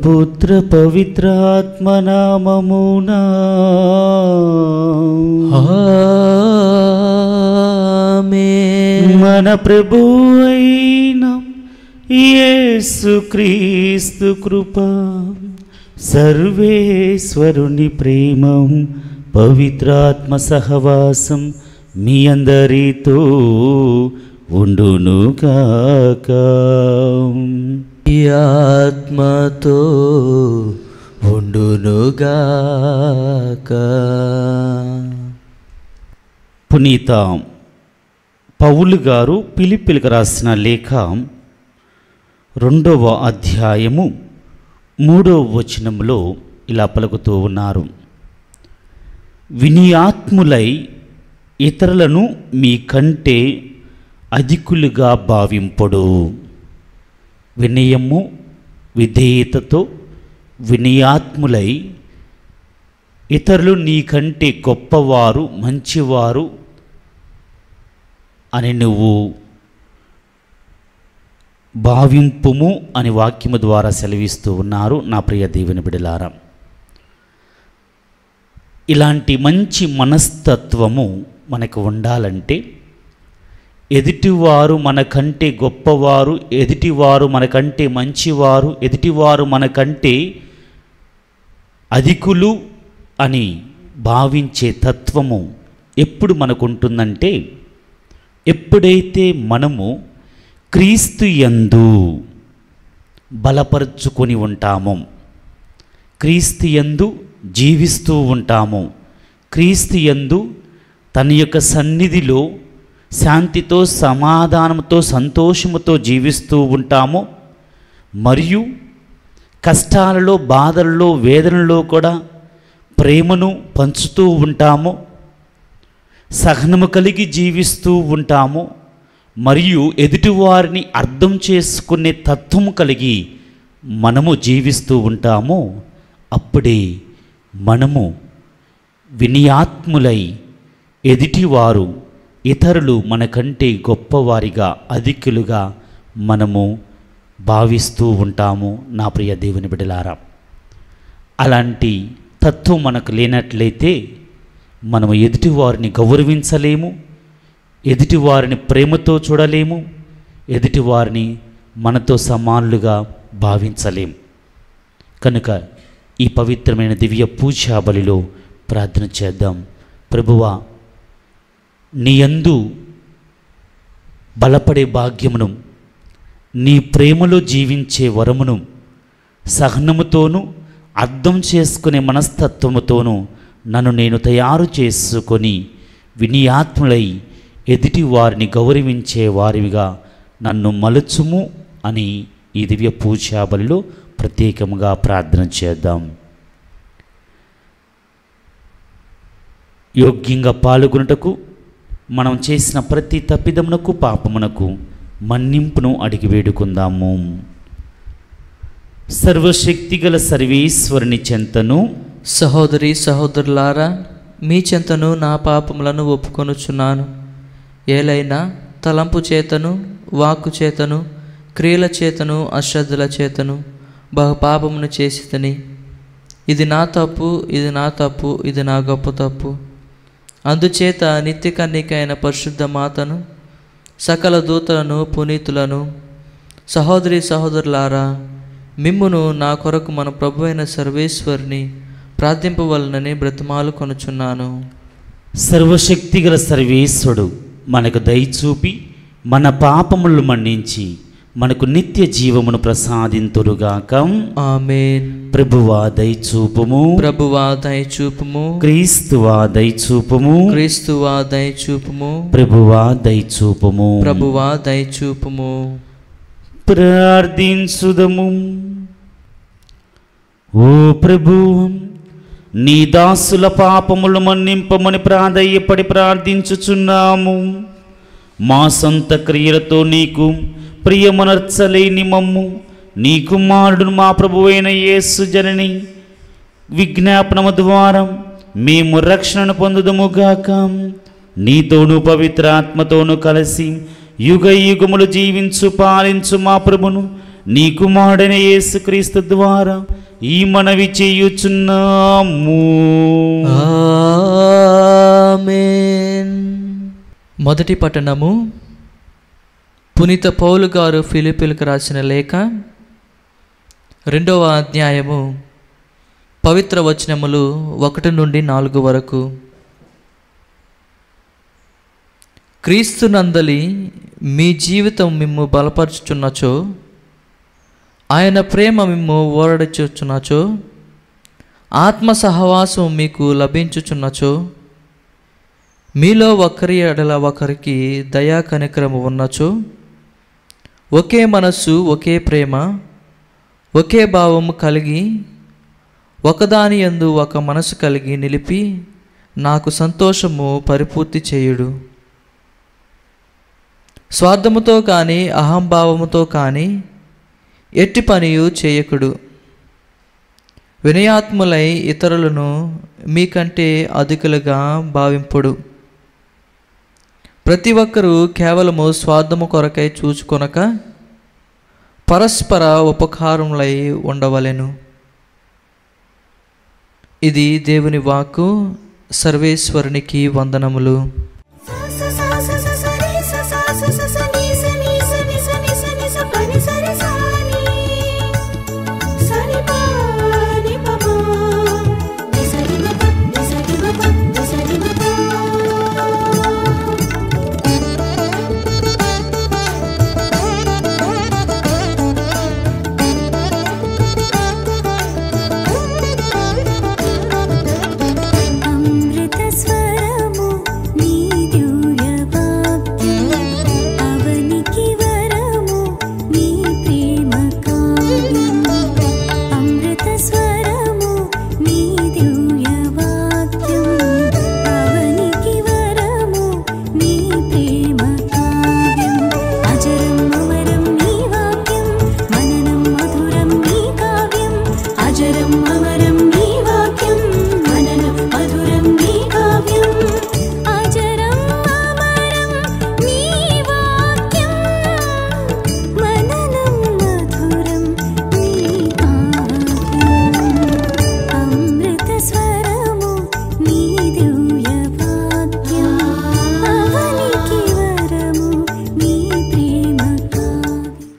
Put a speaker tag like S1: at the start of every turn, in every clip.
S1: పుత్ర పవిత్ర ఆత్మనామమునా ఆమేన్. మన ప్రభువు అయిన యేసుక్రీస్తు కృప, సర్వేశ్వరుని ప్రేమం, పవిత్రాత్మ సహవాసం మీ అందరితో ఉండునుగాక.
S2: ఆత్మతో ఉండునుగాక.
S1: పునీత పౌలు గారు ఫిలిప్పీలకు రాసిన లేఖ 2వ అధ్యాయము 3వ వచనంలో ఇలా పలుకుతూ ఉన్నారు. వినయాత్ములై ఇతరులను మీ కంటే అధికులుగా భావింపడు. వినయము విధేయతతో వినయాత్ములై ఇతరులు నీకంటే గొప్పవారు మంచివారు అని నువ్వు భావింపుము అని వాక్యము ద్వారా సెలవిస్తూ ఉన్నారు. నా ప్రియ దేవుని బిడ్డలారా, ఇలాంటి మంచి మనస్తత్వము మనకు ఉండాలంటే ఎదుటివారు మనకంటే గొప్పవారు, ఎదుటివారు మనకంటే మంచివారు, ఎదుటివారు మనకంటే అధికులు అని భావించే తత్వము ఎప్పుడు మనకు ఉంటుందంటే, ఎప్పుడైతే మనము క్రీస్తు యందు బలపరుచుకొని ఉంటామో, క్రీస్తు యందు జీవిస్తూ ఉంటాము, క్రీస్తు యందు తన యొక్క సన్నిధిలో శాంతితో సమాధానంతో సంతోషముతో జీవిస్తూ ఉంటాము. మరియు కష్టాలలో బాధల్లో వేదనలో కూడా ప్రేమను పంచుతూ ఉంటాము, సహనము కలిగి జీవిస్తూ ఉంటాము, మరియు ఎదుటివారిని అర్థం చేసుకునే తత్వము కలిగి మనము జీవిస్తూ ఉంటాము. అప్పుడే మనము వినయాత్ములై ఎదుటివారు ఇతరులు మనకంటే గొప్పవారిగా అధికులుగా మనము భావిస్తూ ఉంటాము. నా ప్రియ దేవుని బిడ్డలారా, అలాంటి తత్వం మనకు లేనట్లయితే మనము ఎదుటివారిని గౌరవించలేము, ఎదుటివారిని ప్రేమతో చూడలేము, ఎదుటివారిని మనతో సమానులుగా భావించలేము. కనుక ఈ పవిత్రమైన దివ్య పూజా బలిలో ప్రార్థన చేద్దాం. ప్రభువా, నీ యందు బలపడే భాగ్యమును, నీ ప్రేమలో జీవించే వరమును, సహనముతోనూ అర్థం చేసుకునే మనస్తత్వముతోనూ నన్ను నేను తయారు చేసుకొని వినయాత్ములై ఎదుటి వారిని గౌరవించే వారిగా నన్ను మలుచుము అని ఈ దివ్య పూజా బలిలో ప్రత్యేకముగా ప్రార్థన చేద్దాం. యోగ్యంగా పాల్గొనుటకు మనం చేసిన ప్రతి తప్పిదమునకు పాపమునకు మన్నింపును అడిగి వేడుకుందాము. సర్వశక్తిగల సర్వేశ్వరుని చెంతను
S2: సహోదరి సహోదరులారా, మీ చెంతను నా పాపములను ఒప్పుకొనుచున్నాను. ఏలైనా తలంపు చేతను, వాక్కు చేతను, క్రియల చేతను, అశ్రద్ధల చేతను బహుపాపమును చేసితని. ఇది నా తప్పు, ఇది నా తప్పు, ఇది నా గొప్ప తప్పు. అందుచేత నిత్య కన్యకైన పరిశుద్ధ మాతను, సకల దూతలను, పునీతులను, సహోదరి సహోదరులారా, మిమ్మును నా కొరకు మన ప్రభు అయిన సర్వేశ్వరుని ప్రార్థింపవలనని బ్రతిమాలు కొనుచున్నాను.
S1: సర్వశక్తిగల సర్వేశ్వరుడు మనకు దయచూపి మన పాపములను మన్నించి మనకు నిత్య జీవమును ప్రసాదింతురుగాక.
S2: ఆమేన్.
S1: ప్రభువా దయచూపుము,
S2: ప్రభువా దయచూపుము,
S1: క్రీస్తువా దయచూపుము,
S2: క్రీస్తువా దయచూపుము,
S1: ప్రభువా దయచూపుము,
S2: ప్రభువా దయచూపుము.
S1: ప్రార్థించుదము. ఓ ప్రభు, నీ దాసుల పాపములు మన్నింపమని ప్రాధేయపడి ప్రార్థించుచున్నాము. మా సొంత క్రియలతో నీకు ప్రియమనర్చలేని మమ్ము నీ కుమారుడు మా ప్రభువైన యేసు జనని విజ్ఞాపనము ద్వారా మేము రక్షణను పొందుదుముగాక. నీతోనూ పవిత్రాత్మతోనూ కలిసి యుగ యుగములు జీవించు పాలించు మా ప్రభును నీ కుమారుడైన యేసుక్రీస్తు ద్వారా ఈ మనవి చేయుచున్నాము.
S2: ఆమేన్. మొదటి పట్టణము. పునీత పౌలు గారు ఫిలిప్పీలకు రాసిన లేఖ 2వ అధ్యాయము పవిత్ర వచనములు 1 నుండి 4 వరకు. క్రీస్తునందలి మీ జీవితం మిమ్ము బలపరచుచున్నచో, ఆయన ప్రేమ మిమ్ము ఓరడించుచున్నచో, ఆత్మ సహవాసం మీకు లభించుచున్నచో, మీలో ఒకరి ఎడల ఒకరికి దయా కనికరము ఉన్నచో, ఒకే మనస్సు, ఒకే ప్రేమ, ఒకే భావము కలిగి ఒకదాని యందు ఒక మనసు కలిగి నిలిపి నాకు సంతోషము పరిపూర్తి చేయుడు. స్వార్థముతో కానీ అహంభావముతో కానీ ఎట్టి పనియు చేయకుడు. వినయాత్ములై ఇతరులను మీకంటే అధికులుగా భావింపుడు. ప్రతి ఒక్కరూ కేవలము స్వార్థము కొరకై చూచుకొనక పరస్పర ఉపకారములై ఉండవలెను. ఇది దేవుని వాక్కు. సర్వేశ్వరునికి వందనములు.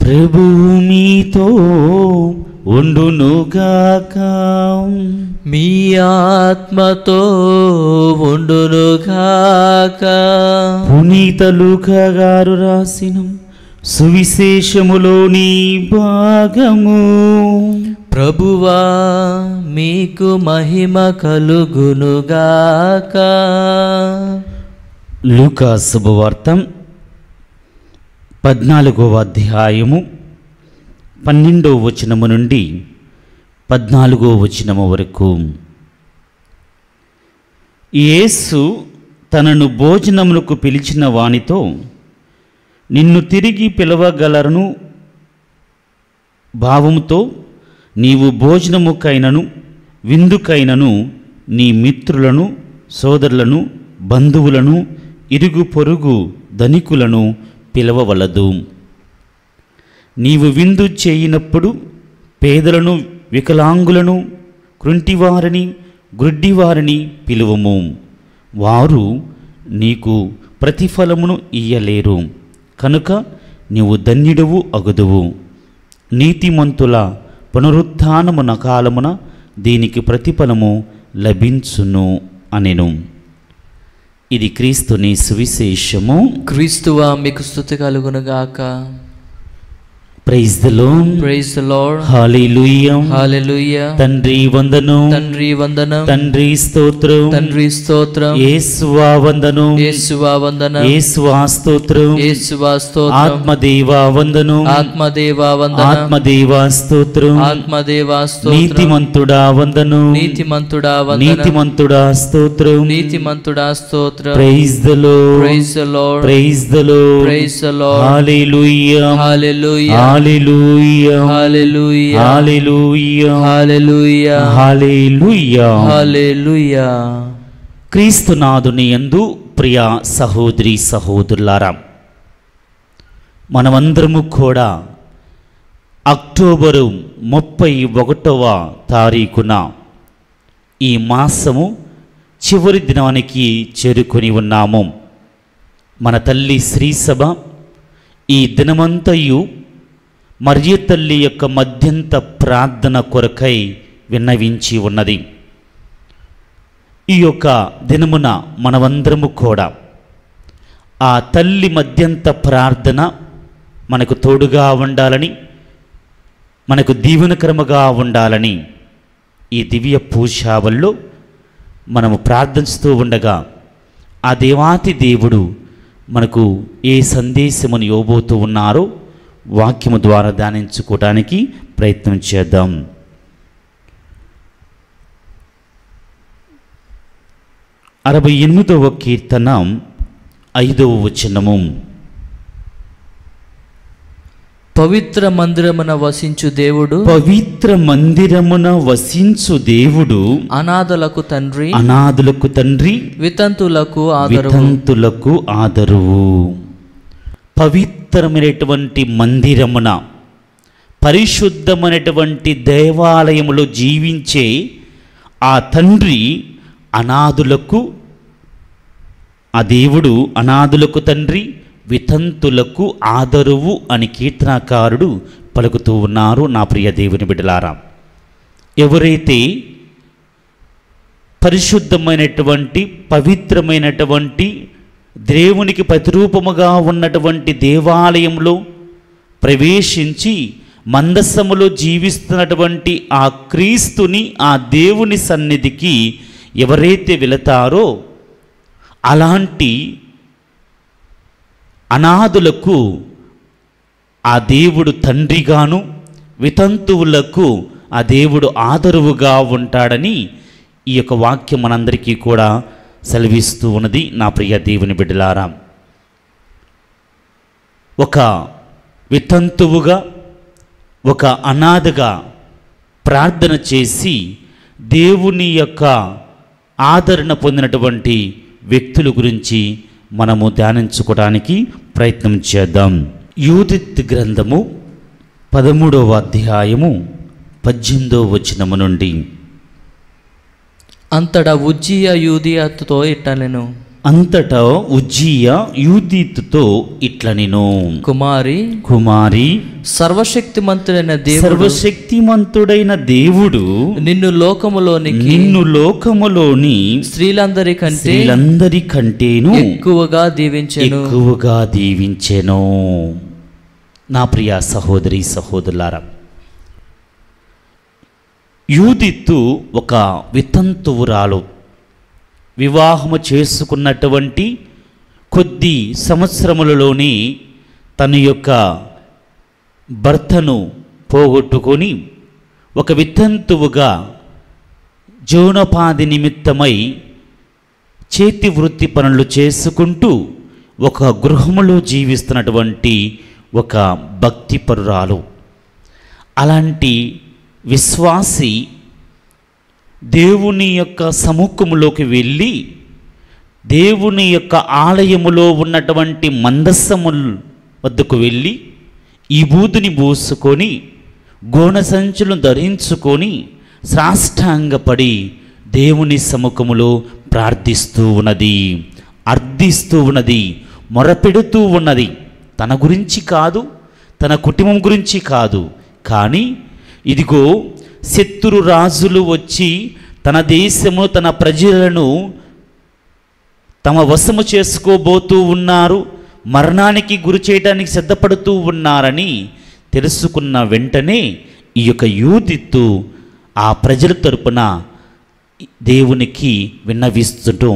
S1: ప్రభువు మీతో ఉండునుగాక.
S2: మీ ఆత్మతో ఉండునుగాక.
S1: పునీత లూకా గారు రాసిన సువిశేషములోని భాగము.
S2: ప్రభువా మీకు మహిమ కలుగునుగాక.
S1: లూకా శుభవార్తం 14వ అధ్యాయము 12వ వచనము నుండి 14వ వచనము వరకు. యేసు తనను భోజనములకు పిలిచిన వానితో, నిన్ను తిరిగి పిలవగలరను భావముతో నీవు భోజనముకైనను విందుకైనను నీ మిత్రులను, సోదరులను, బంధువులను, ఇరుగు పొరుగు ధనికులను పిలవవలదు. నీవు విందు చేయనప్పుడు పేదలను, వికలాంగులను, కృంటివారిని, గ్రుడ్డివారిని పిలువము. వారు నీకు ప్రతిఫలమును ఇయ్యలేరు, కనుక నీవు ధన్యుడవు అగుదువు. నీతిమంతుల పునరుత్థానమున కాలమున దీనికి ప్రతిఫలము లభించును అనెను. ఇది క్రీస్తుని సువిశేషము.
S2: క్రీస్తువా మీకు స్తుతి కలుగునుగాక.
S1: Praise the lord.
S2: Praise the lord.
S1: Hallelujah.
S2: Hallelujah.
S1: తండ్రి వందనం.
S2: తండ్రి వందనం.
S1: తండ్రి స్తోత్రం.
S2: తండ్రి స్తోత్రం.
S1: యేసువా వందనం.
S2: యేసువా వందనం.
S1: యేసువా స్తోత్రం.
S2: యేసువా స్తోత్రం.
S1: ఆత్మదేవా వందనం.
S2: ఆత్మదేవా వందనం.
S1: ఆత్మదేవా స్తోత్రం.
S2: ఆత్మదేవా స్తోత్రం.
S1: నీతిమంతుడా వందనం.
S2: నీతిమంతుడా వందనం.
S1: నీతిమంతుడా స్తోత్రం.
S2: నీతిమంతుడా స్తోత్రం.
S1: Praise the lord.
S2: Praise the lord.
S1: Praise the lord.
S2: Praise the lord.
S1: Hallelujah.
S2: Hallelujah.
S1: Hallelujah.
S2: Hallelujah.
S1: Hallelujah.
S2: Hallelujah.
S1: Hallelujah.
S2: Hallelujah.
S1: క్రీస్తునాథుని యందు ప్రియ సహోదరి సహోదరులారా, మనమందరము కూడా అక్టోబరు 31వ తారీఖున ఈ మాసము చివరి దినానికి చేరుకొని ఉన్నాము. మన తల్లి శ్రీసభ ఈ దినమంతయు మరియ తల్లి యొక్క మధ్యంత ప్రార్థన కొరకై విన్నవించి ఉన్నది. ఈ యొక్క దినమున మనమందరము కూడా ఆ తల్లి మధ్యంత ప్రార్థన మనకు తోడుగా ఉండాలని, మనకు దీవెనకరముగా ఉండాలని ఈ దివ్య పూజావల్లో మనము ప్రార్థిస్తూ ఉండగా ఆ దేవాతి దేవుడు మనకు ఏ సందేశమును ఇవ్వబోతూ ఉన్నారో వాక్యము ద్వారా ధ్యానించుకోవడానికి ప్రయత్నం చేద్దాం. 68వ కీర్తన 5వ వచనము.
S2: పవిత్ర మందిరమున వసించు దేవుడు,
S1: పవిత్ర మందిరమున వసించు దేవుడు,
S2: అనాథలకు తండ్రి,
S1: అనాథులకు తండ్రి,
S2: వితంతులకు ఆదరువు.
S1: వితంతులకు ఆదరువు. పవిత్రమైనటువంటి మందిరమున, పరిశుద్ధమైనటువంటి దేవాలయములో జీవించే ఆ తండ్రి అనాథులకు, ఆ దేవుడు అనాథులకు తండ్రి, వితంతులకు ఆదరువు అని కీర్తనాకారుడు పలుకుతూ ఉన్నారు. నా ప్రియ దేవుని బిడ్డలారా, ఎవరైతే పరిశుద్ధమైనటువంటి పవిత్రమైనటువంటి దేవునికి ప్రతిరూపముగా ఉన్నటువంటి దేవాలయంలో ప్రవేశించి మందసములో జీవిస్తున్నటువంటి ఆ క్రీస్తుని, ఆ దేవుని సన్నిధికి ఎవరైతే వెళతారో అలాంటి అనాథులకు ఆ దేవుడు తండ్రిగాను, వితంతువులకు ఆ దేవుడు ఆదరువుగా ఉంటాడని ఈ యొక్క వాక్యం మనందరికీ కూడా సెలవిస్తూ ఉన్నది. నా ప్రియ దేవుని బిడ్డలారా, ఒక వితంతువుగా, ఒక అనాథగా ప్రార్థన చేసి దేవుని యొక్క ఆదరణ పొందినటువంటి వ్యక్తుల గురించి మనము ధ్యానించుకోవడానికి ప్రయత్నం చేద్దాం. యూదిత్ గ్రంథము 13వ అధ్యాయము 18వ వచనము నుండి.
S2: అంతటా ఉజ్జియా యూదియాతో ఇట్లనెను,
S1: అంతటా ఉజ్జియా యూదీతుతో ఇట్లనెను,
S2: కుమారి
S1: కుమారి,
S2: సర్వశక్తిమంతుడైన దేవుడు,
S1: సర్వశక్తిమంతుడైన దేవుడు
S2: నిన్ను
S1: లోకములోని స్త్రీలందరికంటేను
S2: ఎక్కువగా
S1: దీవించెను. నా ప్రియ సహోదరి సహోదరులారా, యూదిత్తు ఒక వితంతువురాలు. వివాహము చేసుకున్నటువంటి కొద్ది సంవత్సరములలోనే తన యొక్క భర్తను పోగొట్టుకొని ఒక వితంతువుగా జీవనోపాధి నిమిత్తమై చేతి వృత్తి పనులు చేసుకుంటూ ఒక గృహములో జీవిస్తున్నటువంటి ఒక భక్తిపరురాలు. అలాంటి విశ్వాసి దేవుని యొక్క సముఖములోకి వెళ్ళి దేవుని యొక్క ఆలయములో ఉన్నటువంటి మందస్సముల వద్దకు వెళ్ళి ఈ బూదుని పూసుకొని గోన సంచులను ధరించుకొని సాష్టాంగపడి దేవుని సముఖములో ప్రార్థిస్తూ ఉన్నది, అర్థిస్తూ ఉన్నది, మొరపెడుతూ ఉన్నది. తన గురించి కాదు, తన కుటుంబం గురించి కాదు, కానీ ఇదిగో శత్రు రాజులు వచ్చి తన దేశము తన ప్రజలను తమ వశము చేసుకోబోతూ ఉన్నారు, మరణానికి గురి చేయడానికి సిద్ధపడుతూ ఉన్నారని తెలుసుకున్న వెంటనే ఈ యొక్క యూదిత్తు ఆ ప్రజల తరపున దేవునికి విన్నవిస్తుంటూ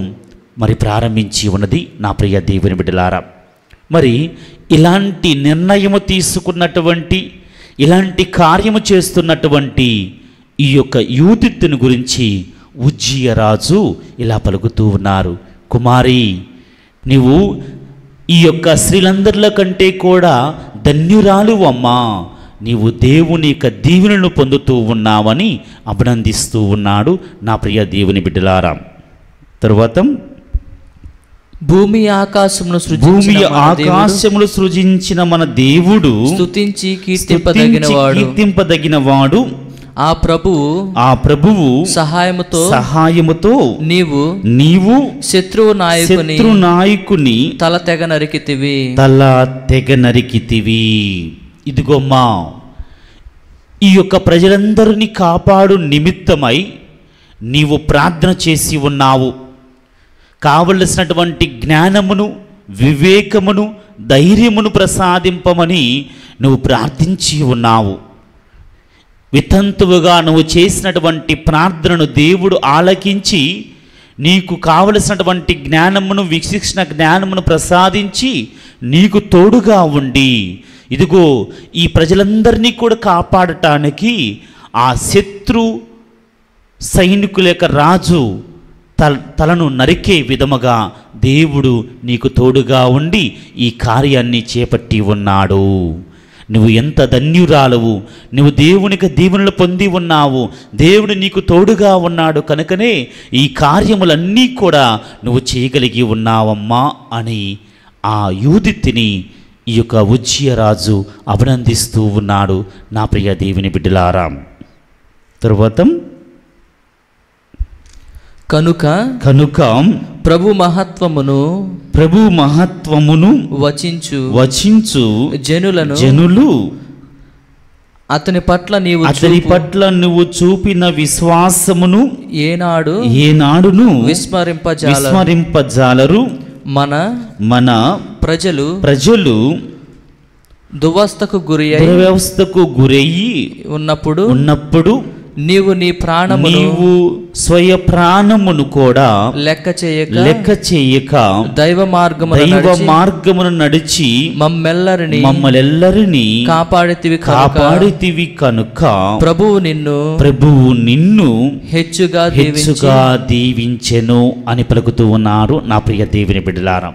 S1: మరి ప్రారంభించి ఉన్నది. నా ప్రియ దేవుని బిడ్డలారా, మరి ఇలాంటి నిర్ణయము తీసుకున్నటువంటి, ఇలాంటి కార్యము చేస్తున్నటువంటి ఈ యొక్క యూదిత్తుని గురించి ఉజ్జియా రాజు ఇలా పలుకుతూ ఉన్నారు. కుమారి, నీవు ఈ యొక్క స్త్రీలందరిలో కంటే కూడా ధన్యురాలు అమ్మా, నీవు దేవుని యొక్క దీవెనలను పొందుతూ ఉన్నావని అభినందిస్తూ ఉన్నాడు. నా ప్రియ దేవుని బిడ్డలారా, తరువాత
S2: భూమి ఆకాశమును
S1: సృజించిన మన దేవుడు
S2: స్తుతించి కీర్తింపదగినవాడు. ఆ ప్రభువు సహాయముతో నీవు శత్రు నాయకుని తల తెగ నరికితివి. ఇదిగోమ్మా, ఈ యొక్క ప్రజలందరినీ కాపాడు నిమిత్తమై నీవు ప్రార్థన చేసి ఉన్నావు. కావలసినటువంటి జ్ఞానమును, వివేకమును, ధైర్యమును ప్రసాదింపమని నువ్వు ప్రార్థించి ఉన్నావు. వితంతువుగా నువ్వు చేసినటువంటి ప్రార్థనను దేవుడు ఆలకించి నీకు కావలసినటువంటి జ్ఞానమును, విశిక్షణ జ్ఞానమును ప్రసాదించి నీకు తోడుగా ఉండి ఇదిగో ఈ ప్రజలందరినీ కూడా కాపాడటానికి ఆ శత్రు సైనికుల యొక్క రాజు తలను నరికే విధముగా దేవుడు నీకు తోడుగా ఉండి ఈ కార్యాన్ని చేపట్టి ఉన్నాడు. నువ్వు ఎంత ధన్యురాలవు, నువ్వు దేవునికి దీవెనలు పొంది ఉన్నావు, దేవుడు నీకు తోడుగా ఉన్నాడు కనుకనే ఈ కార్యములన్నీ కూడా నువ్వు చేయగలిగి ఉన్నావమ్మా అని ఆ యూదిత్తుని ఈ యొక్క ఉజ్జియా రాజు అభినందిస్తూ ఉన్నాడు. నా ప్రియ దేవుని బిడ్డలారా, తరువాత కనుక ప్రభు మహత్వమును వచించు జనులు అతని పట్ల
S1: నువ్వు చూపిన విశ్వాసమును ఏనాడును విస్మరింపజాలరు. మన ప్రజలు
S2: దుర్వ్యవస్థకు
S1: గురయ్యి ఉన్నప్పుడు
S2: నీవు
S1: స్వయ ప్రాణమును కూడా లెక్క చేయక
S2: దైవ
S1: మార్గమును నడిచి మమ్మెల్లరిని కాపాడితివి కనుక ప్రభువు నిన్ను హెచ్చుగా దీవించెను అని పలుకుతూ ఉన్నారు. నా ప్రియ దేవుని బిడ్డలారా,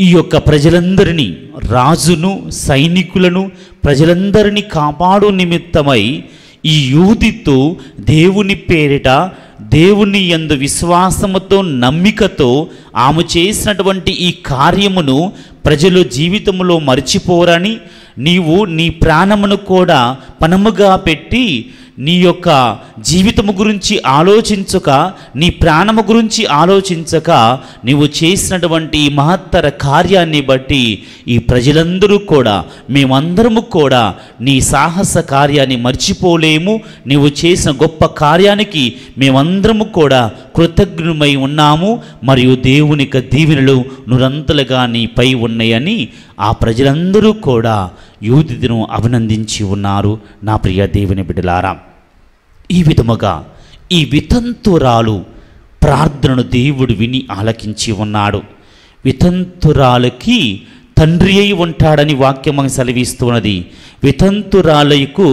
S1: ఈ యొక్క ప్రజలందరినీ, రాజును, సైనికులను, ప్రజలందరినీ కాపాడు నిమిత్తమై ఈ యూదిత్తు దేవుని పేరిట, దేవుని యందు విశ్వాసముతో, నమ్మికతో ఆమె చేసినటువంటి ఈ కార్యమును ప్రజలు జీవితంలో మర్చిపోరని, నీవు నీ ప్రాణమును కూడా పణముగా పెట్టి నీ యొక్క జీవితము గురించి ఆలోచించక, నీ ప్రాణము గురించి ఆలోచించక నీవు చేసినటువంటి ఈ మహత్తర కార్యాన్ని బట్టి ఈ ప్రజలందరూ కూడా, మేమందరము కూడా నీ సాహస కార్యాన్ని మర్చిపోలేము. నీవు చేసిన గొప్ప కార్యానికి మేమందరము కూడా కృతజ్ఞులమై ఉన్నాము. మరియు దేవుని యొక్క దీవెనలు నురంతలుగా నీపై ఉన్నాయని ఆ ప్రజలందరూ కూడా యూదిత్తును అభినందించి ఉన్నారు. నా ప్రియ దేవుని బిడ్డలారా, ఈ విధముగా ఈ వితంతురాలు ప్రార్థనను దేవుడు విని ఆలకించి ఉన్నాడు. వితంతురాలకి
S2: తండ్రి అయి ఉంటాడని వాక్యం మనకు సెలవిస్తున్నది. వితంతురాలకు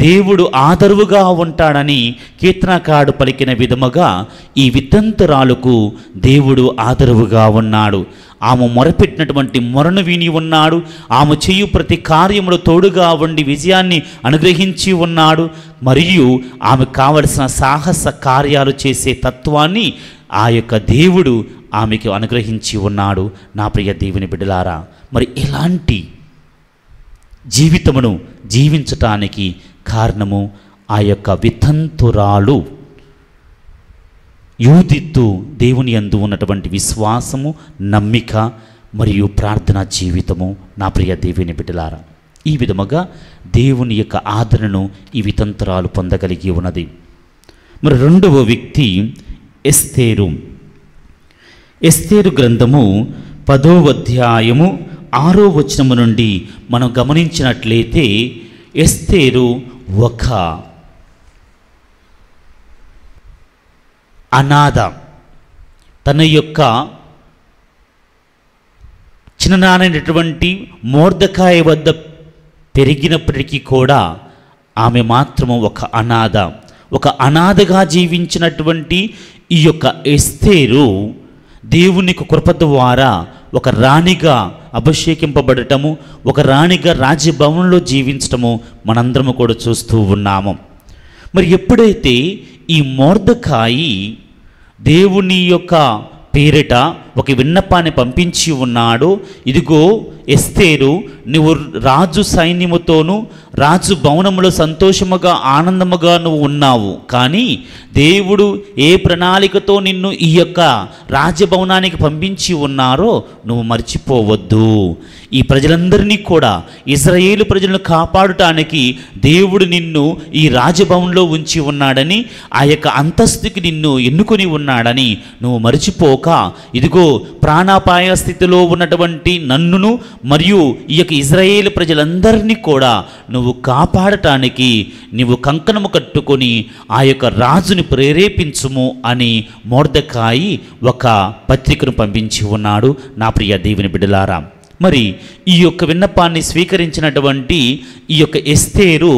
S2: దేవుడు ఆదరువుగా ఉంటాడని కీర్తనకారుడు పలికిన విధముగా ఈ వితంతురాలకు దేవుడు ఆదరువుగా ఉన్నాడు. ఆమె మొరపెట్టినటువంటి మొరను విని ఉన్నాడు. ఆమె చేయు ప్రతి కార్యములు తోడుగా ఉండి విజయాన్ని అనుగ్రహించి ఉన్నాడు. మరియు ఆమె కావలసిన సాహస కార్యాలు చేసే తత్వాన్ని ఆ యొక్క దేవుడు ఆమెకు అనుగ్రహించి ఉన్నాడు. నా ప్రియ దేవుని బిడ్డలారా, మరి ఇలాంటి జీవితమును జీవించటానికి కారణము ఆ యొక్క వితంతురాలు యూదిత్తు దేవుని యందు ఉన్నటువంటి విశ్వాసము, నమ్మిక మరియు ప్రార్థనా జీవితము. నా ప్రియ దేవుని బిడ్డలారా, ఈ విధముగా దేవుని యొక్క ఆదరణను ఈ వితంతురాలు పొందగలిగి ఉన్నది. మరి రెండవ వ్యక్తి ఎస్తేరు. ఎస్తేరు గ్రంథము 10వ అధ్యాయము 6వ వచనము నుండి మనం గమనించినట్లయితే ఎస్తేరు ఒక అనాథ. తన యొక్క చిన్ననానైనటువంటి మొర్దెకాయ వద్ద పెరిగినప్పటికీ కూడా ఆమె మాత్రము ఒక అనాథ. ఒక అనాథగా జీవించినటువంటి ఈ యొక్క ఎస్తేరు దేవుని కృప ద్వారా ఒక రాణిగా అభిషేకింపబడటము, ఒక రాణిగా రాజ్యభవనంలో జీవించటము మనందరము కూడా చూస్తూ ఉన్నాము. మరి ఎప్పుడైతే ఈ మొర్దెకాయి దేవుని యొక్క పేరిట ఒక విన్నపాన్ని పంపించి ఉన్నాడు, ఇదిగో ఎస్తేరు, నువ్వు రాజు సైన్యముతోనూ రాజు భవనములో సంతోషముగా ఆనందముగా నువ్వు ఉన్నావు, కానీ దేవుడు ఏ ప్రణాళికతో నిన్ను ఈ యొక్క రాజభవనానికి పంపించి ఉన్నారో నువ్వు మర్చిపోవద్దు. ఈ ప్రజలందరినీ కూడా, ఇశ్రాయేలు ప్రజలను కాపాడటానికి దేవుడు నిన్ను ఈ రాజభవనంలో ఉంచి ఉన్నాడని, ఆ యొక్క అంతస్తుకి నిన్ను ఎన్నుకొని ఉన్నాడని నువ్వు మర్చిపోక, ఇదిగో ప్రాణాపాయ స్థితిలో ఉన్నటువంటి నన్నును మరియు ఈ యొక్క ఇశ్రాయేలు ప్రజలందరినీ కూడా నువ్వు కాపాడటానికి నువ్వు కంకణము కట్టుకొని ఆ యొక్క రాజుని ప్రేరేపించుము అని మొర్దెకాయి ఒక పత్రికను పంపించి ఉన్నాడు. నా ప్రియ దేవుని బిడ్డలారా, మరి ఈ యొక్క విన్నపాన్ని స్వీకరించినటువంటి ఈ యొక్క ఎస్తేరు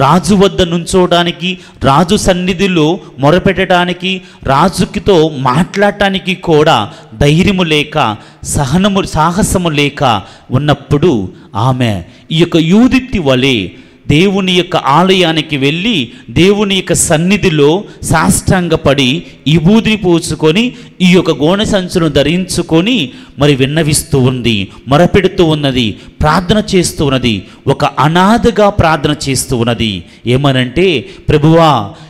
S2: రాజు వద్ద నుంచోడానికి, రాజు సన్నిధిలో మొరపెట్టడానికి, రాజుకితో మాట్లాడటానికి కూడా ధైర్యము లేక, సాహసము లేక ఉన్నప్పుడు ఆమె ఈ యొక్క యూదిత్తి వలె దేవుని యొక్క ఆలయానికి వెళ్ళి దేవుని యొక్క సన్నిధిలో సాష్టాంగపడి విభూదిని పూసుకొని ఈ యొక్క గోనె సంచును ధరించుకొని మరి విన్నవిస్తూ ఉంది, మొరపెడుతూ ఉన్నది, ప్రార్థన చేస్తూ ఉన్నది. ఒక అనాథగా ప్రార్థన చేస్తూ ఉన్నది. ఏమనంటే, ప్రభువా,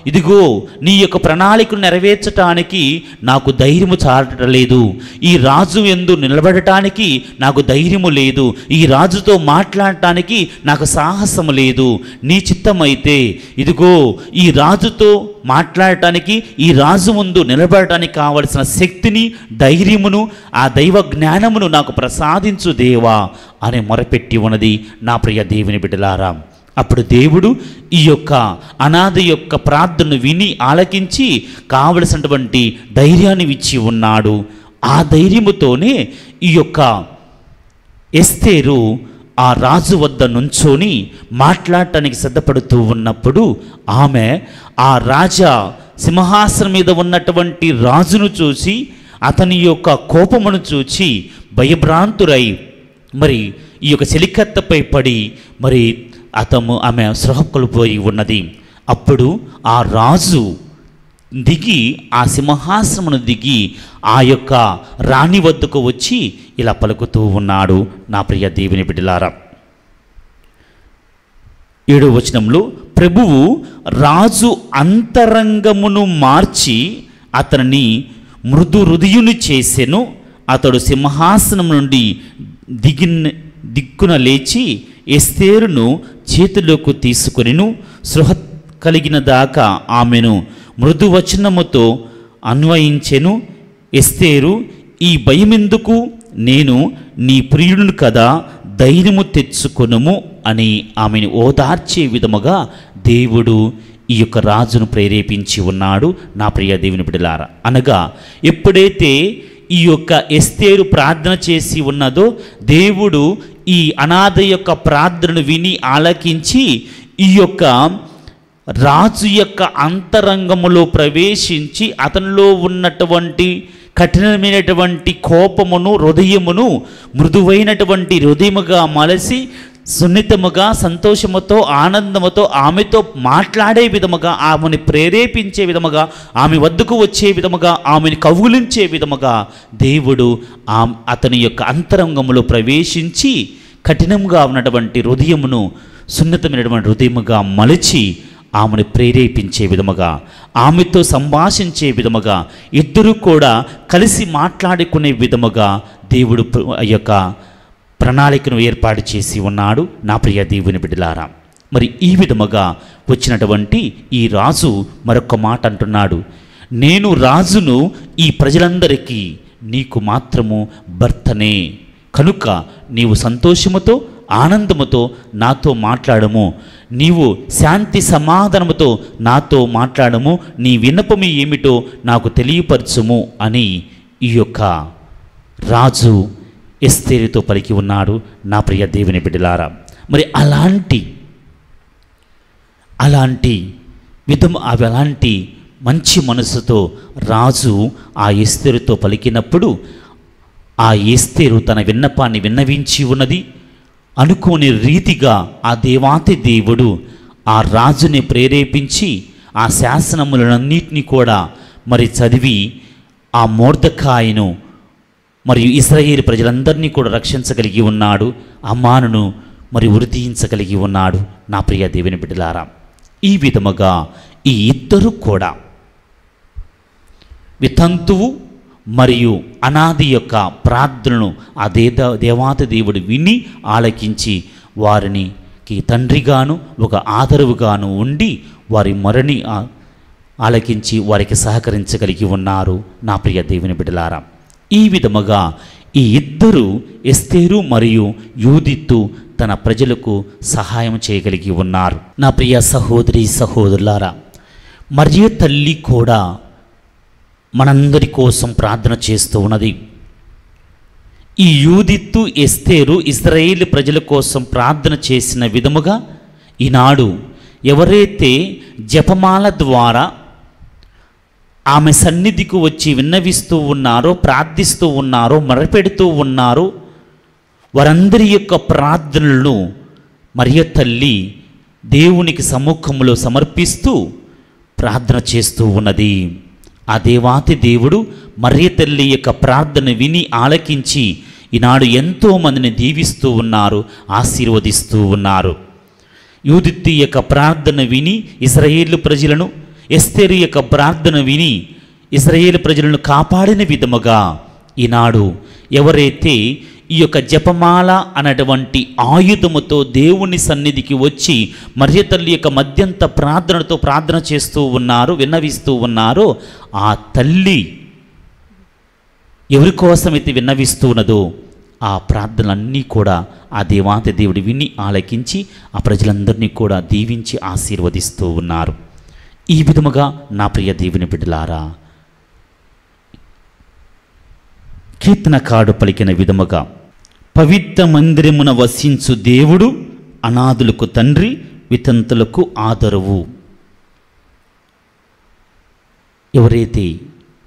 S2: ఇదిగో నీ యొక్క ప్రణాళికను నెరవేర్చటానికి నాకు ధైర్యము చాలటలేదు, ఈ రాజు యందు నిలబడటానికి నాకు ధైర్యము లేదు, ఈ రాజుతో మాట్లాడటానికి నాకు సాహసము లేదు. నీ చిత్తమైతే ఇదిగో ఈ రాజుతో మాట్లాడటానికి, ఈ రాజు ముందు నిలబడటానికి కావలసిన శక్తిని, ధైర్యమును, ఆ దైవ జ్ఞానమును నాకు ప్రసాదించు దేవా అని మొరపెట్టి ఉన్నది. నా ప్రియ దేవుని బిడ్డలారా, అప్పుడు దేవుడు ఈ యొక్క అనాథ యొక్క ప్రార్థనను విని ఆలకించి కావలసినటువంటి ధైర్యాన్ని ఇచ్చి ఉన్నాడు. ఆ ధైర్యముతోనే ఈ యొక్క ఎస్తేరు ఆ రాజు వద్ద నుంచొని మాట్లాడటానికి సిద్ధపడుతూ ఉన్నప్పుడు ఆమె ఆ రాజా సింహాసనం మీద ఉన్నటువంటి రాజును చూసి, అతని యొక్క కోపమును చూచి భయభ్రాంతురై మరి ఈ యొక్క చెలికత్తపై పడి మరి ఆమె సృహ కోల్పోయి ఉన్నది. అప్పుడు ఆ రాజు దిగి, ఆ సింహాసనమును దిగి ఆ యొక్క రాణి వద్దకు వచ్చి ఇలా పలుకుతూ ఉన్నాడు. నా ప్రియ దేవుని బిడ్డలారా, 7వ వచనంలో, ప్రభువు రాజు అంతరంగమును మార్చి అతనిని మృదు హృదయుని చేసెను, అతడు సింహాసనం నుండి దిక్కున లేచి ఎస్తేరును చేతిలోకి తీసుకొనిను, సృహ కలిగిన దాకా ఆమెను మృదువచనముతో అన్వయించెను. ఎస్తేరు, ఈ భయమెందుకు, నేను నీ ప్రియుడును కదా, ధైర్యము తెచ్చుకొనుము అని ఆమెను ఓదార్చే విధముగా దేవుడు ఈ యొక్క రాజును ప్రేరేపించి ఉన్నాడు. నా ప్రియ దేవుని బిడ్డలారా, అనగా ఎప్పుడైతే ఈ యొక్క ఎస్తేరు ప్రార్థన చేసి ఉన్నదో, దేవుడు ఈ అనాథ యొక్క ప్రార్థనను విని ఆలకించి ఈ యొక్క రాజు యొక్క అంతరంగములో ప్రవేశించి అతనిలో ఉన్నటువంటి కఠినమైనటువంటి కోపమును, హృదయమును మృదువైనటువంటి హృదయముగా మలసి సున్నితముగా, సంతోషముతో, ఆనందముతో ఆమెతో మాట్లాడే విధముగా, ఆమెను ప్రేరేపించే విధముగా, ఆమె వద్దకు వచ్చే విధముగా, ఆమెను కౌగిలించే విధముగా దేవుడు అతని యొక్క అంతరంగములో ప్రవేశించి కఠినంగా ఉన్నటువంటి హృదయమును సున్నితమైనటువంటి హృదయముగా మలచి ఆమెను ప్రేరేపించే విధముగా, ఆమెతో సంభాషించే విధముగా, ఇద్దరు కూడా కలిసి మాట్లాడుకునే విధముగా దేవుడు ఆ యొక్క ప్రణాళికను ఏర్పాటు చేసి ఉన్నాడు. నా ప్రియ దేవుని బిడ్డలారా, మరి ఈ విధముగా వచ్చినటువంటి ఈ రాజు మరొక మాట అంటున్నాడు, నేను రాజును ఈ ప్రజలందరికీ, నీకు మాత్రము భర్తనే, కనుక నీవు సంతోషముతో ఆనందముతో నాతో మాట్లాడము, నీవు శాంతి సమాధానముతో నాతో మాట్లాడము, నీ విన్నపము ఏమిటో నాకు తెలియపరచుము అని ఈ యొక్క రాజు ఎస్తేరుతో పలికి ఉన్నాడు. నా ప్రియ దేవుని బిడ్డలారా, మరి అలాంటి మంచి మనసుతో రాజు ఆ ఎస్తేరుతో పలికినప్పుడు ఆ ఎస్తేరు తన విన్నపాన్ని విన్నవించి ఉన్నది. అనుకోని రీతిగా ఆ దేవాతి దేవుడు ఆ రాజుని ప్రేరేపించి ఆ శాసనములన్నింటినీ కూడా మరి చదివి ఆ మొర్దెఖాయిను మరియు ఇశ్రాయేలు ప్రజలందరినీ కూడా రక్షించగలిగి ఉన్నాడు. అమ్మానును మరి ఉరితీయించగలిగి ఉన్నాడు. నా ప్రియ దేవుని బిడ్డలారా, ఈ విధముగా ఈ ఇద్దరు కూడా వితంతువు మరియు అనాది యొక్క ప్రార్థనను ఆ దేవాతి దేవుడు విని ఆలకించి వారికి తండ్రిగాను ఒక ఆదరువుగాను ఉండి వారి మొరని ఆలకించి వారికి సహకరించగలిగి ఉన్నారు. నా ప్రియ దేవుని బిడ్డలారా, ఈ విధముగా ఈ ఇద్దరు ఎస్తేరు మరియు యూదిత్తు తన ప్రజలకు సహాయం చేయగలిగి ఉన్నారు. నా ప్రియ సహోదరి సహోదరులారా, మరియ తల్లి కూడా మనందరి కోసం ప్రార్థన చేస్తూ ఉన్నది. ఈ యూదిత్తు ఎస్తేరు ఇశ్రాయేలు ప్రజల కోసం ప్రార్థన చేసిన విధముగా ఈనాడు ఎవరైతే జపమాల ద్వారా ఆమె సన్నిధికి వచ్చి విన్నవిస్తూ ఉన్నారో, ప్రార్థిస్తూ ఉన్నారో, మొరపెడుతూ ఉన్నారో, వారందరి యొక్క ప్రార్థనలను మరియ తల్లి దేవునికి సముఖంలో సమర్పిస్తూ ప్రార్థన చేస్తూ ఉన్నది. ఆ దేవాతి దేవుడు మరియ తల్లి యొక్క ప్రార్థన విని ఆలకించి ఈనాడు ఎంతోమందిని దీవిస్తూ ఉన్నారు, ఆశీర్వదిస్తూ ఉన్నారు. యూదిత్తు యొక్క ప్రార్థన విని ఇశ్రాయేలు ప్రజలను, ఎస్తేరు యొక్క ప్రార్థన విని ఇశ్రాయేలు ప్రజలను కాపాడిన విధముగా ఈనాడు ఎవరైతే ఈ యొక్క జపమాల అనేటువంటి ఆయుధముతో దేవుని సన్నిధికి వచ్చి మరియ తల్లి యొక్క మధ్యంత ప్రార్థనతో ప్రార్థన చేస్తూ ఉన్నారు, విన్నవిస్తూ ఉన్నారో, ఆ తల్లి ఎవరి కోసమైతే విన్నవిస్తూ ఉన్నదో ఆ ప్రార్థనలన్నీ కూడా ఆ దేవాతి దేవుడు విని ఆలకించి ఆ ప్రజలందరినీ కూడా దీవించి ఆశీర్వదిస్తూ ఉన్నారు. ఈ విధముగా నా ప్రియ దేవుని బిడ్డలారా, కీర్తనకారుడు పలికిన విధముగా పవిత్ర మందిరమున వసించు దేవుడు అనాథులకు తండ్రి, వితంతులకు ఆదరువు. ఎవరైతే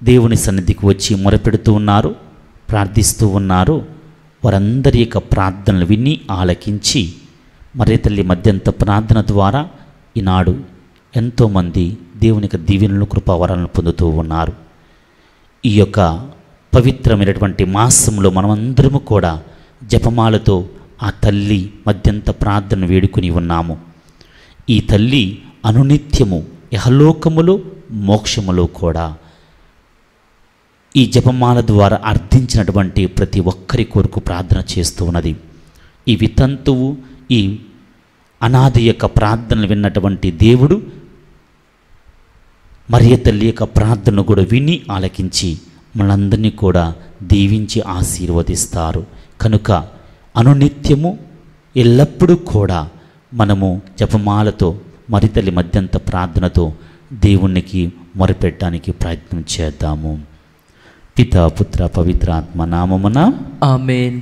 S2: దేవుని సన్నిధికి వచ్చి మొరపెడుతూ ఉన్నారో, ప్రార్థిస్తూ ఉన్నారో, వారందరి యొక్క ప్రార్థనలు విని ఆలకించి మరియ తల్లి మధ్యంత ప్రార్థన ద్వారా ఈనాడు ఎంతోమంది దేవుని యొక్క దీవెనలు, కృపావరాలను పొందుతూ ఉన్నారు. ఈ యొక్క పవిత్రమైనటువంటి మాసంలో మనమందరము కూడా జపమాలతో ఆ తల్లి మధ్యంత ప్రార్థన వేడుకుని ఉన్నాము. ఈ తల్లి అనునిత్యము యహలోకములో మోక్షములో కూడా ఈ జపమాల ద్వారా అర్థించినటువంటి ప్రతి ఒక్కరి కొరకు ప్రార్థన చేస్తూ ఉన్నది. ఈ వితంతువు, ఈ అనాథి యొక్క ప్రార్థనలు విన్నటువంటి దేవుడు మరియ తల్లి యొక్క ప్రార్థనను కూడా విని ఆలకించి మనందరినీ కూడా దీవించి ఆశీర్వదిస్తారు. కనుక అనునిత్యము ఎల్లప్పుడూ కూడా మనము జపమాలతో మరియ తల్లి మధ్యంత ప్రార్థనతో దేవునికి మొరపెట్టడానికి ప్రయత్నం చేద్దాము.
S1: పితా పుత్ర పవిత్రాత్మ నామమున
S3: ఆమేన్.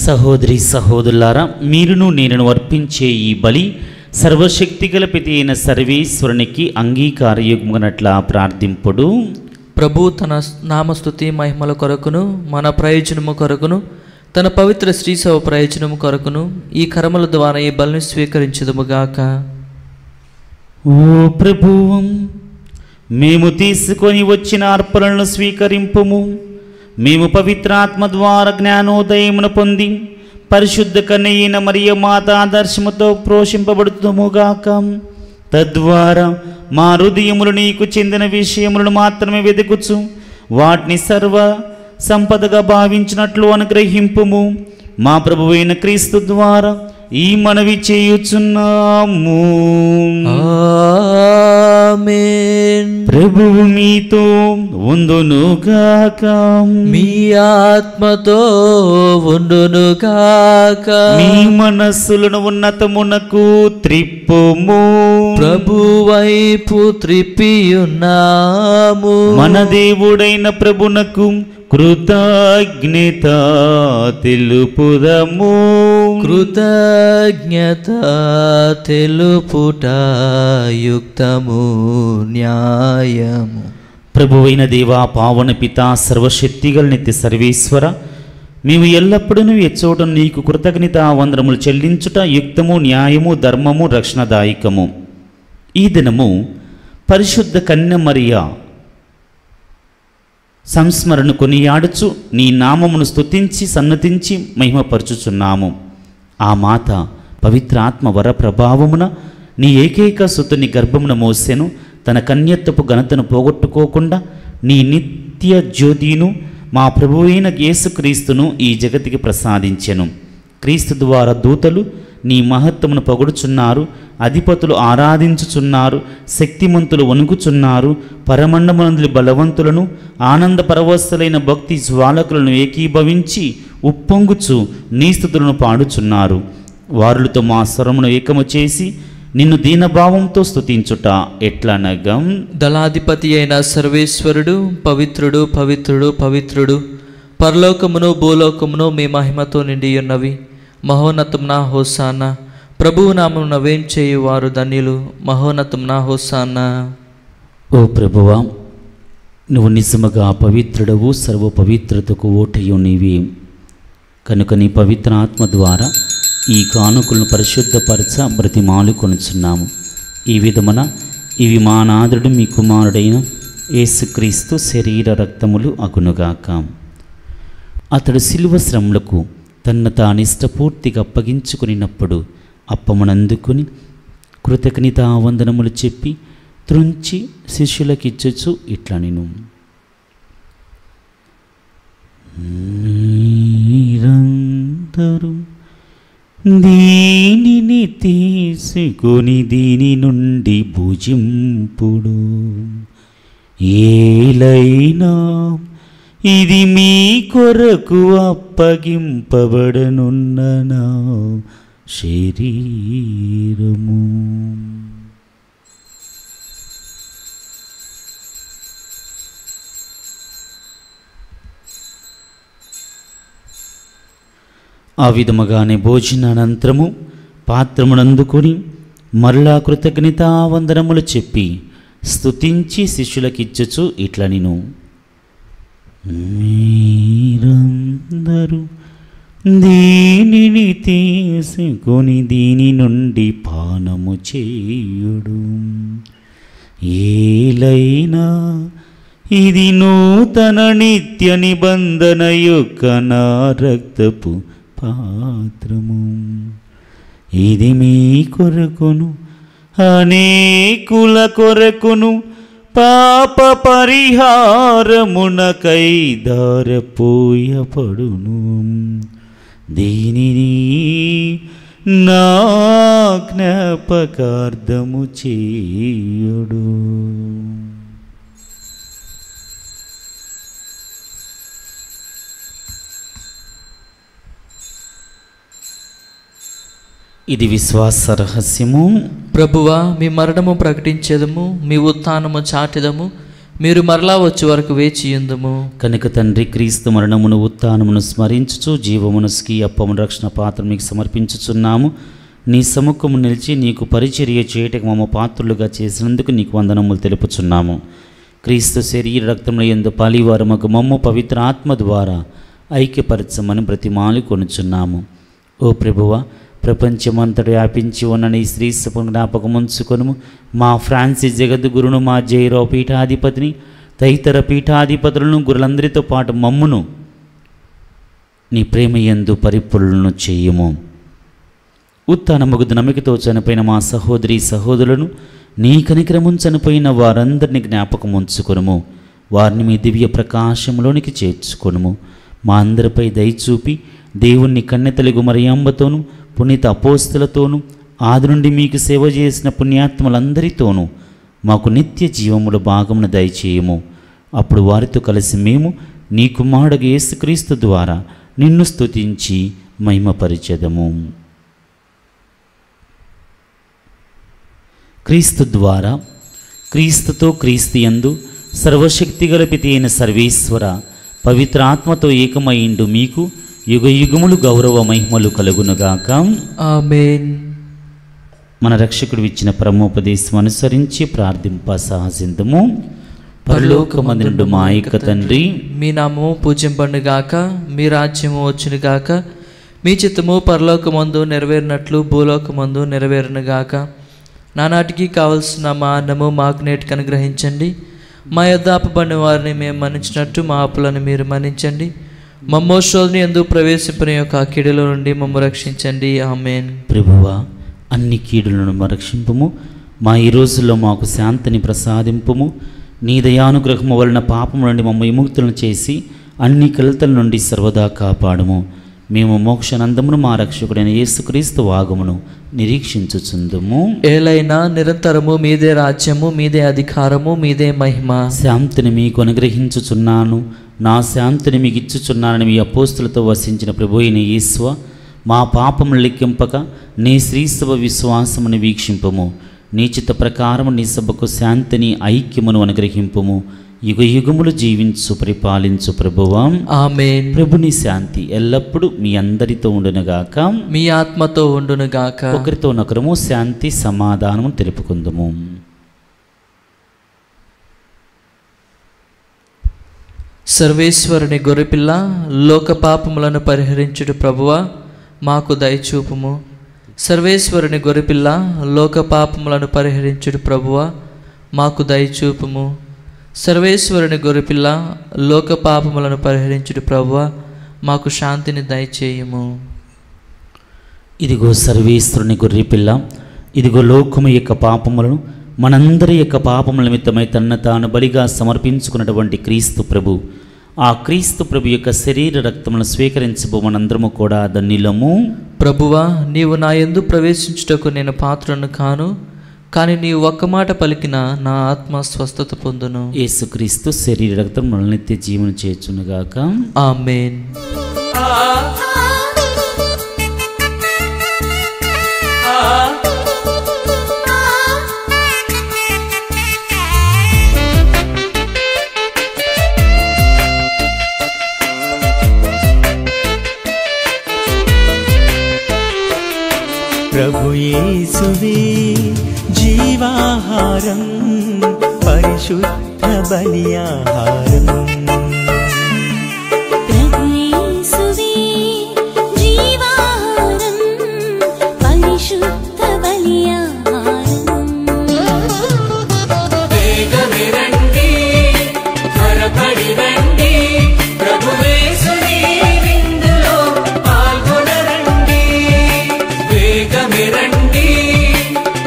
S1: సహోదరి సహోదరులారా, మీరును నేనును అర్పించే ఈ బలి సర్వశక్తిగల పితి అయిన సర్వేశ్వరునికి అంగీకారయోగ్యమునట్లా ప్రార్థింపుడు.
S3: ప్రభు తన నామస్తుతి మహిమల కొరకును మన ప్రయోజనము కొరకును తన పవిత్ర శ్రీసవ ప్రయోజనము కొరకును ఈ కర్మల ద్వారా ఈ బలిని స్వీకరించుదుముగాక.
S1: ఓ ప్రభువం, మేము తీసుకొని వచ్చిన అర్పణలను స్వీకరింపుము. మేము పవిత్రాత్మ ద్వారా జ్ఞానోదయమును పొంది పరిశుద్ధ కన్యైన మరియ మాత ఆదర్శముతో ప్రోషింపబడుతుముగాక. తద్వారా మా హృదయములు నీకు చెందిన విషయములను మాత్రమే వెతుకుచు వాటిని సర్వ సంపదగా భావించినట్లు అనుగ్రహింపుము. మా ప్రభువైన క్రీస్తు ద్వారా ఈ మనవి చేయుచున్నాము.
S3: ఆమేన్.
S1: ప్రభువు మీతో ఉండునుగాక.
S3: మీ ఆత్మతో ఉండునుగాక.
S1: మీ మనస్సులను ఉన్నతమునకు త్రిప్పుము.
S3: ప్రభు వైపు త్రిప్పియున్నాము.
S1: మన దేవుడైన ప్రభునకు కృతజ్ఞత తెలుపుదము.
S3: కృతజ్ఞత తెలుపుట యుక్తము న్యాయము.
S1: ప్రభువైన దేవా, పావన పిత, సర్వశక్తిగల నిత్య సర్వేశ్వర, మేము ఎల్లప్పుడూ ఎచ్చోటను నీకు కృతజ్ఞత వందనములు చెల్లించుట యుక్తము, న్యాయము, ధర్మము, రక్షణదాయకము. ఈ దినము పరిశుద్ధ కన్య మరియ సంస్మరణ కొనియాడుచు నీ నామమును స్తుతించి సన్నతించి మహిమపరచుచున్నాము. ఆ మాత పవిత్ర ఆత్మ వర ప్రభావమున నీ ఏకైక సుతుని గర్భమున మోసెను. తన కన్యత్వపు ఘనతను పోగొట్టుకోకుండా నీ నిత్య జ్యోతిను మా ప్రభువైన యేసుక్రీస్తును ఈ జగతికి ప్రసాదించెను. క్రీస్తు ద్వారా దూతలు నీ మహత్వమును పొగడుచున్నారు, అధిపతులు ఆరాధించుచున్నారు, శక్తిమంతులు వణుకుచున్నారు, పరమండమునందులి బలవంతులను ఆనంద పరవశులైన భక్తి జ్వాలకులను ఏకీభవించి ఉప్పొంగుచు నీ స్తుతులను పాడుచున్నారు. వారులతో మా స్వరమును ఏకము చేసి నిన్ను దీనభావంతో స్తుతించుట ఎట్లనగా,
S3: దళాధిపతి అయిన సర్వేశ్వరుడు పవిత్రుడు పవిత్రుడు పవిత్రుడు, పరలోకమును భూలోకమును మీ మహిమతో నిండి ఉన్నవి. మహోన్నతం నా హోసానా. ప్రభువు నామమున వేం చేయువారు ధన్యులు. మహోన్నతం నా హోసానా.
S1: ఓ ప్రభువా, నువ్వు నిజముగా పవిత్రుడవు, సర్వ పవిత్రతకు ఓటయు నీవే. కనుక నీ పవిత్ర ఆత్మ ద్వారా ఈ కానుకలను పరిశుద్ధపరచ బ్రతిమాలు కొనుచున్నాము. ఈ విధమున ఇవి మా నాథుడు మీ కుమారుడైన యేసుక్రీస్తు శరీర రక్తములు అగునుగాక. అతడు శిలువ శ్రమలకు తన్ను తానిష్టపూర్తిగా అప్పగించుకునినప్పుడు అప్పమునందుకుని కృతజ్ఞతావందనములు చెప్పి త్రుంచి శిష్యులకిచ్చుచు ఇట్లా నేను, మీరందరూ దీనిని తీసుకొని దీని నుండి భుజింపుడు. ఏలైనా ఇది మీ కొరకు అప్పగింపబడనున్న నా శరీరము. ఆ విధముగానే భోజనానంతరము పాత్రమునందుకొని మరలా కృతజ్ఞతావందనములు చెప్పి స్తుతించి శిష్యులకిచ్చుచు ఇట్లా నేను మీరందరూ దీనిని తీసుకొని దీని నుండి పానము చేయుడు, ఏలైనా ఇది నూతన నిత్య నిబంధన యొక్క నా రక్తపు పాత్రము, ఇది మీ కొరకును అనేకుల కొరకును పాప పరిహారమునకై ధారపోయబడును, దీనిని నా జ్ఞాపకార్థము చేయుడు. ఇది విశ్వాస రహస్యము.
S3: ప్రభువా, మీ మరణము ప్రకటించేదము, మీ ఉత్థానము చాటెదము, మీరు మరలా వచ్చే వరకు వేచియుందుము.
S1: కనుక తండ్రి, క్రీస్తు మరణమును ఉత్థానమును స్మరించుచు జీవమునస్కి అప్పమును రక్షణ పాత్ర మీకు సమర్పించుచున్నాము. నీ సముఖము నిలిచి నీకు పరిచర్య చేయటకు మమ్మ పాత్రులుగా చేసినందుకు నీకు వందనములు తెలుపుచున్నాము. క్రీస్తు శరీర రక్తముల యందు పాలివారముకు మమ్ము పవిత్ర ఆత్మ ద్వారా ఐక్యపరచమని బ్రతిమాలి కొనుచున్నాము. ఓ ప్రభువా, ప్రపంచమంతట వ్యాపించి ఉన్న నీ శ్రీ సభను జ్ఞాపకం ఉంచుకొనుము. మా ఫ్రాన్సిస్ జగద్గురును, మా జైరావు పీఠాధిపతిని, తదితర పీఠాధిపతులను, గురులందరితో పాటు మమ్మును నీ ప్రేమ యందు పరిపూర్ణులను చేయుము. ఉత్థానముగు నమ్మికతో చనిపోయిన మా సహోదరి సహోదరులను, నీ కనికరమును చనిపోయిన వారందరినీ జ్ఞాపకం ఉంచుకొనుము. వారిని మీ దివ్య ప్రకాశంలోనికి చేర్చుకొనుము. మా అందరిపై దయచూపి దేవుణ్ణి కన్నెతలుగు మరియంబతోనూ పునీత అపోస్తులతోనూ ఆది నుండి మీకు సేవ చేసిన పుణ్యాత్మలందరితోనూ మాకు నిత్య జీవముల భాగమును దయచేయము. అప్పుడు వారితో కలిసి మేము నీ కుమారుడు యేసుక్రీస్తు ద్వారా నిన్ను స్తుతించి మహిమపరిచెదము. క్రీస్తు ద్వారా, క్రీస్తుతో, క్రీస్తు యందు సర్వశక్తిగల పితి అయిన సర్వేశ్వర పవిత్ర ఆత్మతో ఏకమైండు మీకు యుగ యుగములు గౌరవ మహిమలు కలుగునుగాక.
S3: ఆమేన్.
S1: మన రక్షకుడు ఇచ్చిన పరమోపదేశం అనుసరించి ప్రార్థింప సాహసిందము. పరలోకమందుండు మా యొక్క తండ్రి,
S3: మీ నామము పూజింపబడుగాక, మీ రాజ్యము వచ్చునుగాక, మీ చిత్తము పరలోకమందు నెరవేరినట్లు భూలోకమందు నెరవేరునుగాక. నానాటికి కావలసిన మా అన్నము మాకు నేటికి అనుగ్రహించండి. మా యొద్ద అప్పుబడిన వారిని మేము మన్నించినట్టు మా అప్పులను మీరు మన్నించండి. మమ్మో శోధన యందు ప్రవేశింపని యొక్క కీడుల నుండి మమ్ము రక్షించండి. ఆమేన్.
S1: ప్రభువా, అన్ని కీడులను రక్షింపుము. మా ఈ రోజుల్లో మాకు శాంతిని ప్రసాదింపుము. నీ దయానుగ్రహము వలన పాపము నుండి మమ్మ విముక్తులను చేసి అన్ని కలతల నుండి సర్వదా కాపాడుము. మేము మోక్షనందమును మా రక్షకుడైన యేసుక్రీస్తు వాగమును నిరీక్షించుచుందుము.
S3: ఏలైనా నిరంతరము మీదే రాజ్యము, మీదే అధికారము, మీదే మహిమ.
S1: శాంతిని మీకు అనుగ్రహించుచున్నాను, నా శాంతిని మీకు ఇచ్చుచున్నానని మీ అపోస్తులతో వసించిన ప్రభు అయిన యేసువ, మా పాపములు లెక్కింపక నీ శ్రీసభ విశ్వాసమును వీక్షింపము. నీ చిత్త ప్రకారము నీ సభకు శాంతిని ఐక్యమును అనుగ్రహింపుము. యుగ యుగములు జీవించు పరిపాలించు ప్రభువా.
S3: ఆమేన్.
S1: ప్రభుని శాంతి ఎల్లప్పుడూ మీ అందరితో ఉండునుగాక,
S3: మీ ఆత్మతో ఉండునుగాక.
S1: ఒకరితోనొకరము శాంతి సమాధానము తెలుపుకుందుము.
S3: సర్వేశ్వరుని గొర్రెపిల్ల, లోక పాపములను పరిహరించుడు ప్రభువా, మాకు దయచూపుము. సర్వేశ్వరుని గొర్రెపిల్ల, లోక పాపములను పరిహరించుడు ప్రభువా, మాకు దయచూపుము. సర్వేశ్వరుని గొర్రెపిల్ల, లోక పాపములను పరిహరించుడు ప్రభువా, మాకు శాంతిని దయచేయుము.
S1: ఇదిగో సర్వేశ్వరుని గొర్రెపిల్ల, ఇదిగో లోకము యొక్క పాపములను, మనందరి యొక్క పాపముల నిమిత్తమై తన్ను తాను బలిగా సమర్పించుకున్నటువంటి క్రీస్తు ప్రభు, ఆ క్రీస్తు ప్రభు యొక్క శరీర రక్తములను స్వీకరించబో మనందరము కూడా ధన్యులము.
S3: ప్రభువా, నీవు నా యందు ప్రవేశించుటకు నేను పాత్రను కాను, కానీ నీవు ఒక్క మాట పలికిన నా ఆత్మ స్వస్థత పొందును.
S1: యేసుక్రీస్తు శరీర రక్తం మనల్ని నిత్య జీవన చేర్చునుగాక.
S3: ఆమేన్.
S4: ప్రభు యేసువే జీవాహారం పరిశుద్ధ బలియాహారం
S5: ప్రభు యేసువే జీవాహారం పరిశుద్ధ బలియాహారం
S4: వేగమే రండి త్వరపడి రండి ప్రభు యేసుని విందులో పాల్గొనరండి వేగమే రండి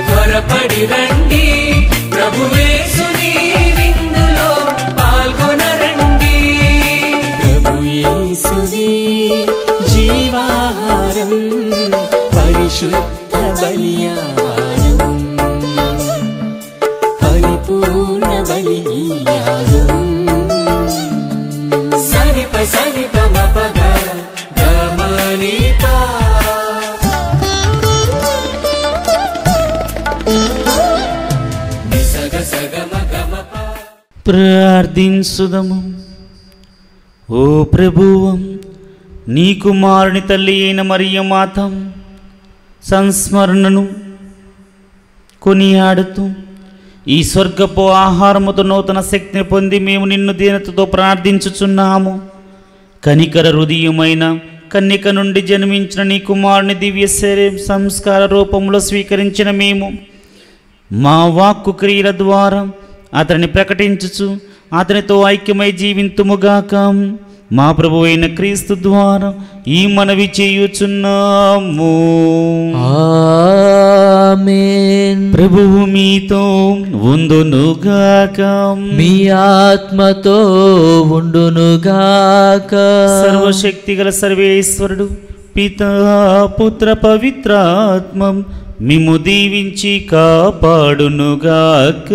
S4: త్వరపడి రండి ప్రభు యేసుని విందులో పాల్గొనరండి ప్రభు యేసువే జీవాహారం పరిశుద్ధ బలియాహారం పరిపూర్ణ బలియాహారం సనిప సనిప మపగ గమనిపా నిసగ సగమ గమప
S2: ప్రార్థించుదము. ఓ ప్రభువం, నీ కుమారుని తల్లి అయిన మరియ మాత సంస్మరణను కొనియాడుతూ ఈ స్వర్గపు ఆహారముతో నూతన శక్తిని పొంది మేము నిన్ను దీనతతో ప్రార్థించుచున్నాము. కనికర హృదయమైన కన్యక నుండి జన్మించిన నీ కుమారుని దివ్య శరీర సంస్కార రూపంలో స్వీకరించిన మేము మా వాక్కు క్రియల ద్వారా అతన్ని ప్రకటించుచు అతనితో ఐక్యమై జీవింతుముగాక. మా ప్రభు అయిన క్రీస్తు ద్వారా ఈ మనవి చేయుచున్నాము.
S3: ఆమేన్.
S2: ప్రభువు మీతో ఉండునుగాక.
S3: మీ ఆత్మతో ఉండునుగాక.
S2: సర్వశక్తిగల సర్వేశ్వరుడు పితా పుత్ర పవిత్రాత్మ మిమ్ము దీవించి కాపాడునుగాక.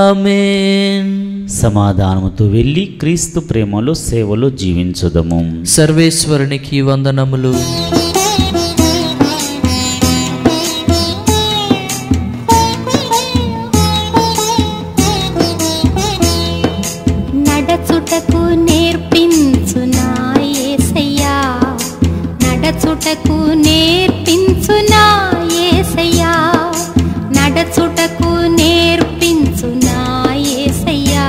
S3: ఆమేన్.
S2: సమాధానముతో వెళ్ళి క్రీస్తు ప్రేమలో సేవలో జీవించుదము.
S3: సర్వేశ్వరునికి వందనములు.
S5: నడచుటకు నేర్పించు నా యేసయ్యా నడచుటకు నేర్పించు నా యేసయ్యా నడచుటకు నేర్పించు నా యేసయ్యా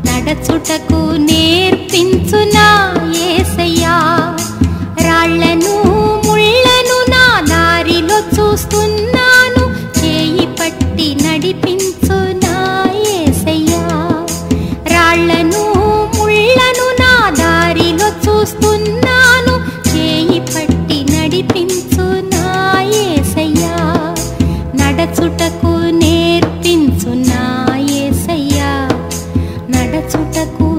S5: నడచుటకు నేర్పించు నా యేసయ్యా రాళ్లను ముళ్ళను నా దారిలో చూస్తున్నాను చేయి పట్టి నడిపించు నా యేసయ్యా రాళ్లను ముళ్ళను నా దారిలో చూస్తున్నాను చేయి పట్టి నడిపించు నా యేసయ్యా నడచుటకు నేర్పించు నా యేసయ్యా నడచుటకు